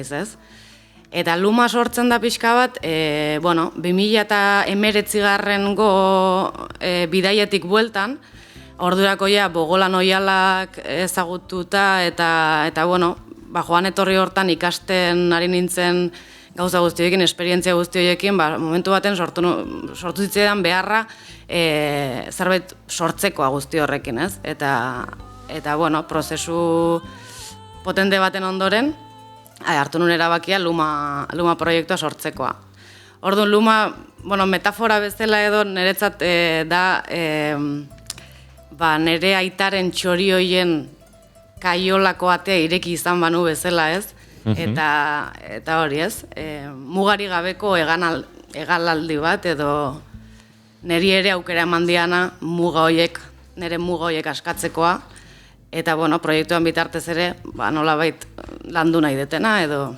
naiz, ez? Eta Luma sortzen da pixka bat, 2019 bidaietik bueltan, ordurako ja Bogolan Oihalak ezagututa eta joan etorri hortan ikasten ari nintzen gauza guztioekin, esperientzia guztioekin, momentu baten sortu zitzaidan beharra zerbait sortzekoa guzti horrekin, ez? Eta prozesu potente baten ondoren, hartu nuen erabakia Luma proiektua sortzekoa. Orduan, Luma, metafora bezala edo niretzat da nire aitaren txorioien kaiolako atea ireki izan banu bezala, ez? Eta hori, ez? Mugari gabeko hegalaldi bat edo niri ere aukera eman diana nire muga horiek askatzekoa. Eta, proiektuan bitartez ere, nolabait landu nahi detena edo